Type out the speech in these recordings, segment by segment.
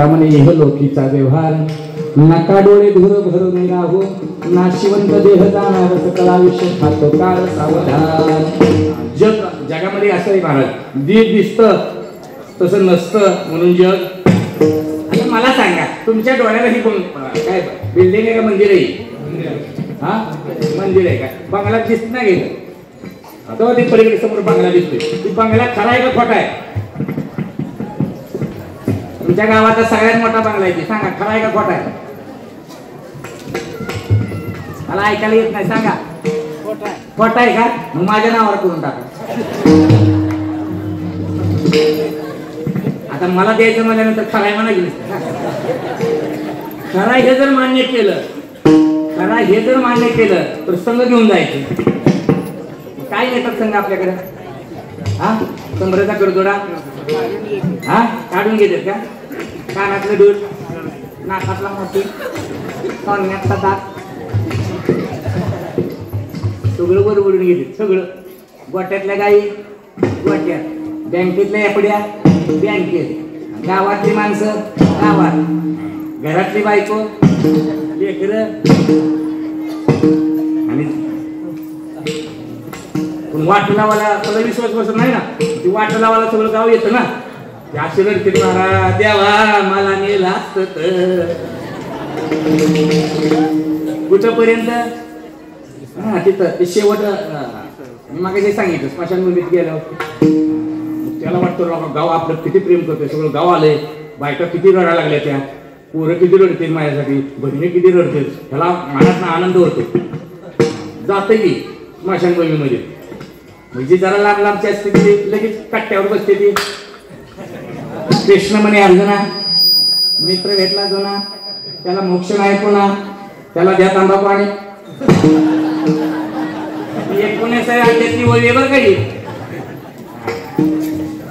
तुकामने इह लोकीचा व्यवहार नका डोळे धुर भरून राहू नाशिवंत देह जाणार सकळ आयुष्य खातो काळ सावधान. जगामध्ये असं आहे महाराज, दिसतं तसं नसतं म्हणून जग. आता मला सांगा, तुमच्या डोळ्याला ही काय बिल्डिंग आहे का मंदिर आहे? हा मंदिर आहे का? बंगला दिसत नाही गेलं. आता ते पलीकडे समोर बंगला दिसतोय, ती बंगला खरा आहे का खोटा आहे? तुमच्या गावाचा सगळ्यात मोठा बंगला आहे, सांगा खरा आहे का खोटा आहे? मला ऐकायला येत नाही, सांगा. खोटा आहे का? मग माझ्या नावावर करून टाका. आता मला द्यायचं म्हटल्यानंतर खरा आहे म्हणा गेली. खरा हे जर मान्य केलं, खरा हे जर मान्य केलं तर संघ घेऊन जायचं. काय येतात संघ आपल्याकडे? हा कमरेचा कडदोडा हा काढून घेतात का? कानातलं दूध, नाकातला मोठी, तोंडातला दात सगळं बरोबरून घेतात. सगळं गोट्यातल्या गाई गोट्यात, बँकेतल्या एपड्या बँकेत, गावातली माणसं गावात, घरातली बायको लेकरं. आणि वाट लावायला सगळं विश्वास बसत नाही ना, ती वाट लावायला सगळं गाव येतं ना. अशी रडते महाराज, देवा मला नेलं असतं तर कुठपर्यंत? हा तिथं ते शेवट मी मागे सांगितलं, स्मशानभूमीत गेलो. त्याला वाटतं गाव आपलं किती प्रेम करतोय, सगळं गाव आलंय, बायका किती रडायला लागल्या, त्या पोरं किती रडते माझ्यासाठी, बहिणी किती रडते. ह्याला मनात आनंद होतो. जाते की स्मशानभूमीमध्ये, म्हणजे जरा लांब लांबची असते ती लगेच कट्ट्यावर बसते ती. कृष्ण म्हणे अर्जुना, मित्र भेटला जो ना त्याला मोक्ष नाही पुन्हा, त्याला द्या तांबाखू. आणि 19 वळी बरं काही.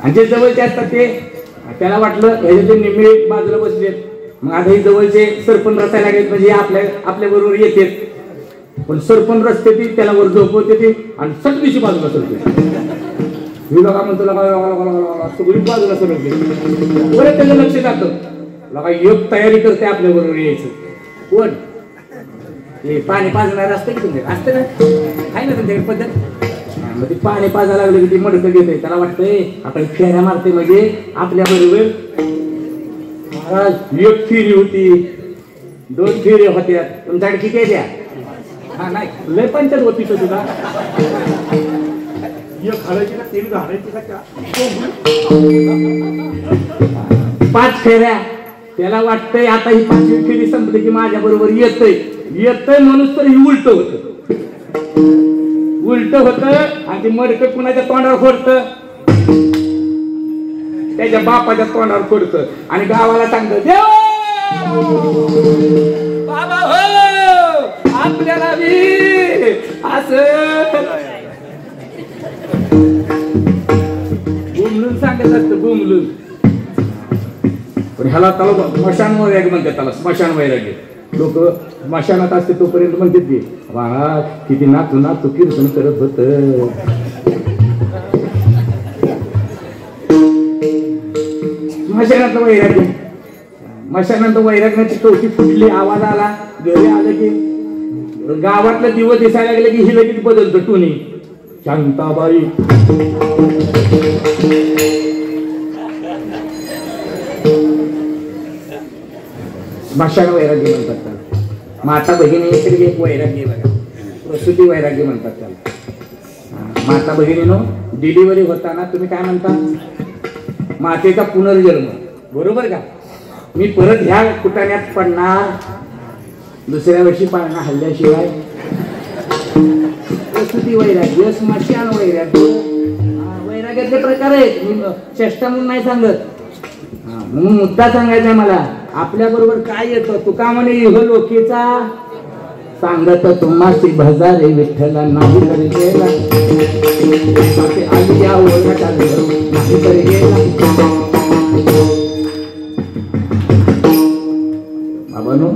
आणि जे जवळचे असतात ते त्याला वाटलं ह्याचे ते निम्मे बाजूला बसलेत, मग आता हे जवळचे सरपण रसायला लागेल म्हणजे आपल्या बरोबर येते. पण सरपण रस्ते ती त्याला वर झोपवते ती आणि सगळीची बाजूला सरते. मी लोका म्हणतो सगळी बाजूला सरकते. बरं त्याचं लक्ष जातं, लोका योग तयारी करते आपल्या बरोबर यायचं. कोण ते पाणी पाजणार असतं की तुमच्या असतं ना, आहे ना तुमच्याकडे पद्धत. मग ते पाणी पाजायला लागलं की ती मडकं घेते, त्याला वाटतंय आपण फेऱ्या मारते म्हणजे आपल्या बरोबर. महाराज एक फेरी होती, 2 फेऱ्या होत्या, तुमच्याकडे किती आहे त्या? हा नाही लय पंचायत होती तो तुला. एक घालायची का 3 घालायची का? 5 फेऱ्या. त्याला वाटतंय आता ही 5वी फेरी संपली की माझ्या बरोबर येतय म्हणून तर ही उलट होत आणि ते मडकं कुणाच्या तोंडावर फोडतं, त्याच्या बापाच्या तोंडावर फोडतं आणि गावाला सांगतं बाबा हो आपल्याला बी असं बुमलून सांगत असतं, बुमलून. पण ह्याला त्याला स्मशान वैराग्य म्हणतात, त्याला स्मशान वैराग्य. लोक स्मशानात असते तोपर्यंत म्हणतात की बाळा किती नाचू नाचू कीर्तन करत होत. स्मशानात वैराग्य, स्मशानात वैराग्याची कवटी फुटली, आवाज आला, घरी आलं की गावातलं दिवस दिसायला लागले की ही लगेच बदलतं टुनी. शांताबाई स्मशान वैराग्य म्हणतात त्याला. माता भगिनी एक वैराग्य बघा, प्रसूती वैराग्य म्हणतात त्याला. माता भगिनीनो डिलिव्हरी होताना तुम्ही काय म्हणता? मातेचा पुनर्जन्म, बरोबर का? मी परत ह्या कुटाण्यात पडणार, दुसऱ्या वर्षी पाळणा हल्ल्याशिवाय. प्रसूती वैराग्य, स्मशान वैराग्य, वैराग्याचे प्रकार आहेत. मी चेष्टा म्हणून नाही सांगत, म्हणून मुद्दा सांगायचा मला. आपल्या बरोबर काय येतं? तुका म्हणे इह लोकीचा सांगत तुम्हासी भजारे विठ्ठला नाही तरी गेला, आली या ओळखा नाही तरी गेला. बाबांनो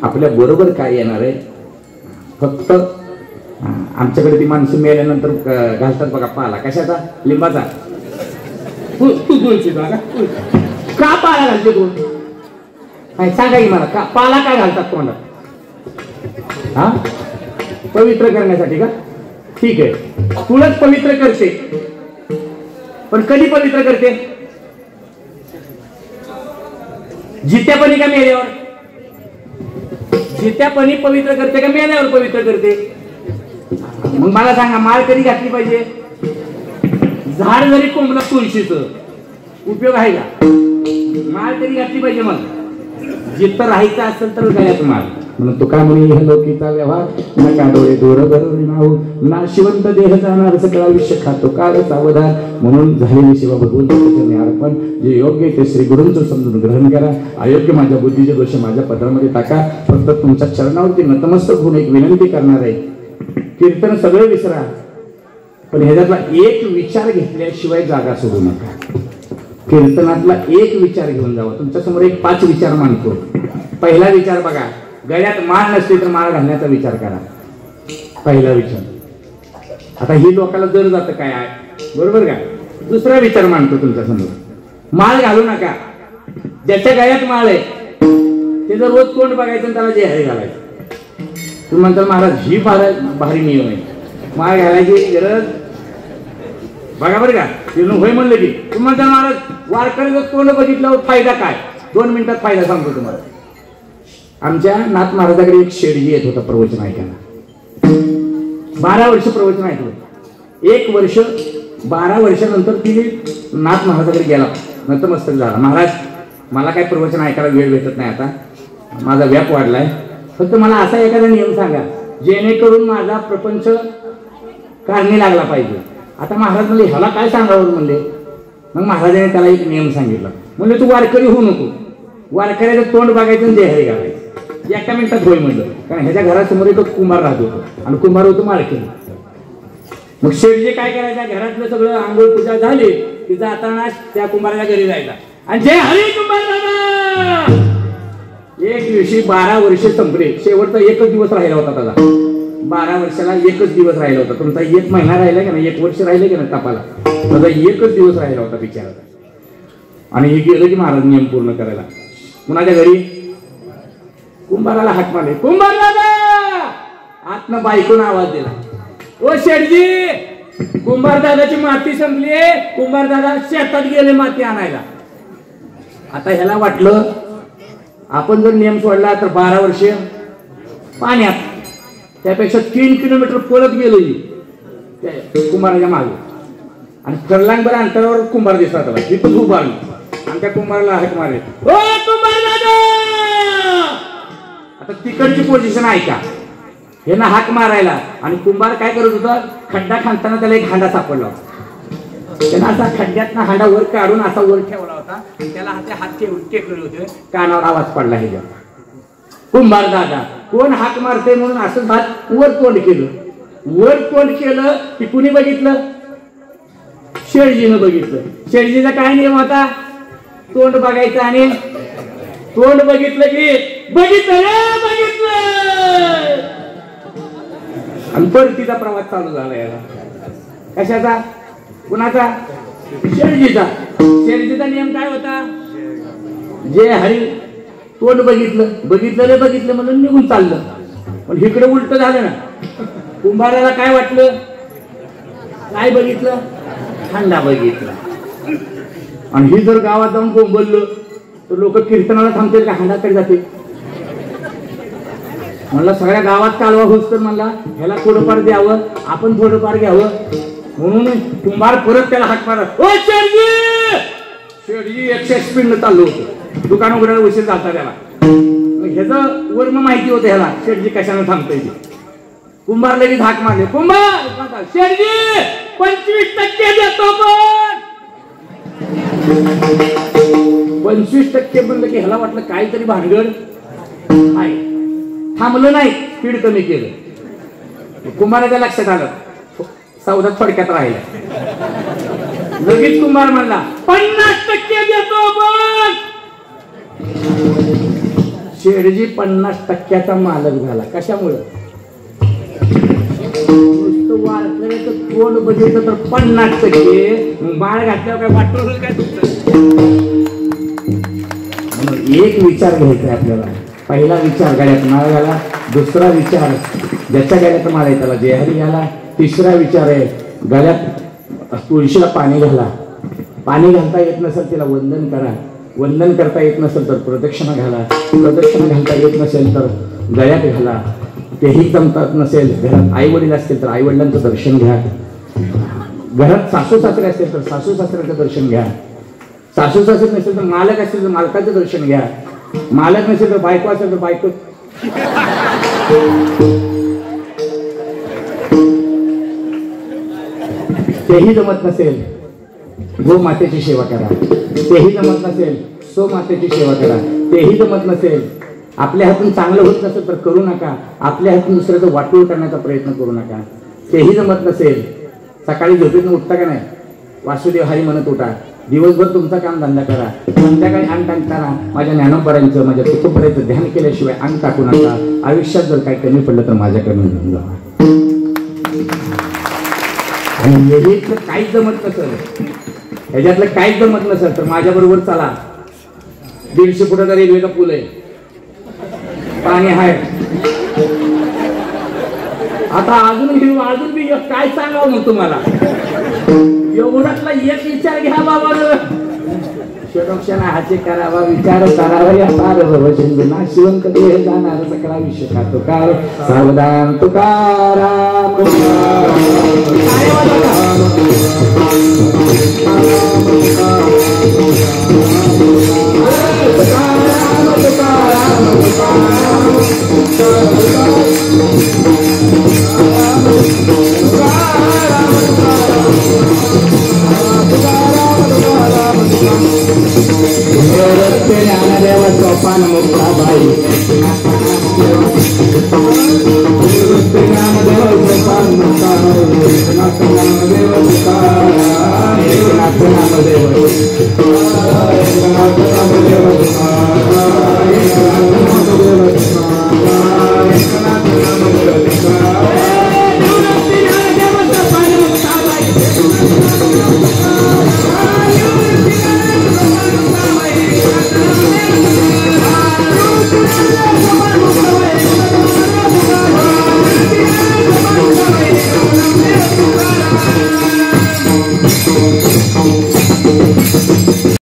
आपल्या बरोबर काय येणार आहे? फक्त आमच्याकडे ती माणसं मिळाल्यानंतर घालतात बघा पाला, कशाचा? लिंबाचा. तू का पाला घालते तू? काय सांगा की मला, का पाला काय घालतात तोंडात? हा, पवित्र करण्यासाठी का? ठीक आहे, तुळस पवित्र करते, पण कधी पवित्र करते? जित्यापणी का मेल्यावर? जित्यापणी पवित्र करते का मेल्यावर पवित्र करते? मग मला सांगा, माळ कधी घातली पाहिजे? झाड जरी कोंबलं तुळशीचं, उपयोग आहे का? माळ कधी घातली पाहिजे? मग जिथं राहायचं असेल तर गळ्यात माळ. म्हणून तुका म्हणे ह्या लौकिकचा व्यवहार नका डोळे दोर बरोबर नाव नाशिवंत देह जाणार सगळं आयुष्य खातो काळ सावधान. म्हणून झालेली सेवा भगवंताचे अर्पण, जे योग्य ते श्री गुरूंचं समजून ग्रहण करा. अयोग्य माझ्या बुद्धीचे दोष माझ्या पदरामध्ये टाका. फक्त तुमच्या चरणावरती नतमस्तक होऊन एक विनंती करणार आहे, कीर्तन सगळं विसरा, पण ह्याच्यातला एक विचार घेतल्याशिवाय जागा सोडू नका. कीर्तनातला एक विचार घेऊन जावा. तुमच्या समोर एक 5 विचार मांडतो. पहिला विचार बघा, गळ्यात माळ नसते तर माळ घालण्याचा विचार करा. पहिला विचार. आता ही लोकांना जर जातं काय आहे, बरोबर का? दुसरा विचार मांडतो तुमच्या समोर, माळ घालू नका. ज्याच्या गळ्यात माळ आहे ते जर रोज तोंड बघायचं त्याला जे आहे घालायचं. तुम्ही म्हणता महाराज ही भारी नियम आहे, माळ घालायची गरज बघा बरं का? होय म्हणलं की तुम्ही म्हणता महाराज वारकरी तोंड बघितल्यावर फायदा काय? 2 मिनिटात फायदा सांगतो तुम्हाला. आमच्या नाथ महाराजाकडे एक शेडजी येत होता प्रवचन ऐकायला. 12 वर्ष प्रवचन ऐकलं. 1 वर्ष 12 वर्षानंतर ती नाथ महाराजाकडे गेला, नतमस्तक झाला. महाराज मला काय प्रवचन ऐकायला वेळ भेटत नाही, आता माझा व्याप वाढलाय, फक्त मला असा एखादा नियम सांगा जेणेकरून माझा प्रपंच कारणी लागला पाहिजे. आता महाराज म्हणले ह्याला काय सांगावं म्हणले. मग महाराजांनी त्याला एक नियम सांगितला. म्हणले तू वारकरी होऊ नको, वारकऱ्याचं तोंड बघायचं आणि देहरी घालायचं. 1 मिनिटात होय म्हणलं, कारण ह्याच्या घरासमोर एक कुंभार राहत होतो आणि कुंभार होतो मालकी. मग शेठजी काय करायचा, घरातलं सगळं आंघोळ पूजा झाली की जाताना त्या कुंभाराच्या घरी जायचा आणि जय हरी कुंभार दादा. एक दिवशी 12 वर्ष संपले, शेवटचा 1च दिवस राहिला होता त्याला. 12 वर्षाला 1च दिवस राहिला होता. तुमचा 1 महिना राहिला की नाही, 1 वर्ष राहिले की नाही तपाला, माझा 1च दिवस राहिला होता बिचारा. आणि हे गेलं की महाराज नियम पूर्ण करायला. कुणाच्या घरी? कुंभाराला हाक मारले, कुंभार दादा. आतनं बायकोनं आवाज दिला, ओ शेठजी कुंभार दादाची माती संपली, कुंभार दादा शेतात गेले माती आणायला. आता ह्याला वाटलं आपण जर नियम सोडला तर 12 वर्ष पाण्यात, त्यापेक्षा 3 किलोमीटर पळत गेलो कुंभाराच्या मागे. आणि कर्लांगभर अंतरावर कुंभार दिसला त्याला, तिथं उभा आणि त्या कुंभाराला हाक मारले, ओ कुंभार दादा. आता तिकडची पोझिशन ऐका, हे ना हाक मारायला आणि कुंभार काय करत होता, खड्डा खांदताना त्याला एक हांडा सापडला होता. त्याला असा खड्ड्यात हांडा वर काढून असा वर ठेवला होता, त्याला हात टेकले होते, कानावर आवाज पडला. हे कुंभार दादा कोण हाक मारते म्हणून असं हात वर तोंड केलं. वर तोंड केलं की कुणी बघितलं? शेठजीनं बघितलं. शेठजीचा काय नियम होता? तोंड बघायचं आणि तोंड बघितलं की बघितलं आणि परतीचा प्रवास चालू झाला याला. कशाचा? कुणाचा? शेठजीचा. शेठजीचा नियम काय होता? जे हरी तोंड बघितलं म्हणून निघून चाललं. पण इकडे उलट झालं ना. कुंभाराला काय वाटलं? काय बघितलं? हांडा बघितला. आणि ही जर गावात जाऊन बोंबललं तर लोक कीर्तनाला थांबतील का हांडाकडे जातील? म्हणला सगळ्या गावात कालवा होस तर म्हणला ह्याला थोडंफार द्यावं, आपण थोडंफार घ्यावं. म्हणून कुंभार परत त्याला हाक मारत, ओ शेठजी. शेठजी 100 स्पीडनं चाललो होतं, दुकान उघडायला उशीर झाला त्याला. ह्याचं वर्म माहिती होतं ह्याला शेठजी कशानं थांबतोय. कुंभार लगेच हाक मारले, कुंभार शेठजी 25% देतो. पण 25% म्हणलं की ह्याला वाटलं काहीतरी भानगड आहे. थांबलं नाही, स्पीड कमी केलं. कुंभाराच्या लक्षात आलं सौदा थोडक्यात राहिला. लगेच कुंभार म्हणला 50% देतो. पण शेठजी 50%चा मालक झाला. कशामुळे? वारकऱ्याचं तोंड बघितलं तर 50%, माळ घातल्यावर काय वाटलं काय तुमचं? एक विचार घ्यायचा आहे आपल्याला. पहिला विचार गळ्यात माळ घाला, दुसरा विचार ज्याच्या गळ्यात माळ आहे त्याला जेहारी घाला, तिसरा विचार आहे गळ्यात तुळशीला पाणी घाला. पाणी घालता येत नसेल तिला वंदन करा, वंदन करता येत नसेल तर प्रदक्षिणा घाला, प्रदक्षिणा घालता येत नसेल तर गळ्यात घाला. तेही जमतात नसेल, घरात आई वडील असतील तर आई वडिलांचं दर्शन घ्या, घरात सासू सासरे असतील तर सासू सासऱ्याचं दर्शन घ्या, सासू सासरे नसेल तर मालक असतील तर मालकाचं दर्शन घ्या, मालक नसेल तर बायको असेल तर बायको. तेही जमत नसेल गो मातेची सेवा करा, तेही जमत नसेल सो मातेची सेवा करा, तेही जमत नसेल आपल्या हातून चांगलं होत नसेल तर करू नका, आपल्या हातून दुसऱ्याचं वाटोळ करण्याचा प्रयत्न करू नका. तेही जमत नसेल सकाळी झोपेतून उठता का नाही, वासुदेव हरी म्हणत उठा, दिवसभर तुमचा काम धंदा करा, संध्याकाळी अंग टाकताना माझ्या ज्ञानोबरांचं माझ्या तुकोबरांचं ध्यान केल्याशिवाय अंग टाकू नका. आयुष्यात जर काही कमी पडलं तर माझ्याकडे घेऊन जावा. आणि याच्यातलं काहीच जमत नसेल, ह्याच्यातलं काहीच जमत नसेल तर माझ्या बरोबर चला. 150 फुटाचा रेल्वेचा पूल आहे, पाणी आहे. आता अजून बी काय सांगावं मग तुम्हाला, एवढ्यातला एक विचार घ्या बाबा. क्षणोक्षण हाचे करावा विचार करावा या पार भवसिंधुना शिवंत देह जाणार सकळा विश्व खातो कार सावधान तुकाराम. ज्ञानदेव सोपान मुक्ताबाई, ज्ञानदेव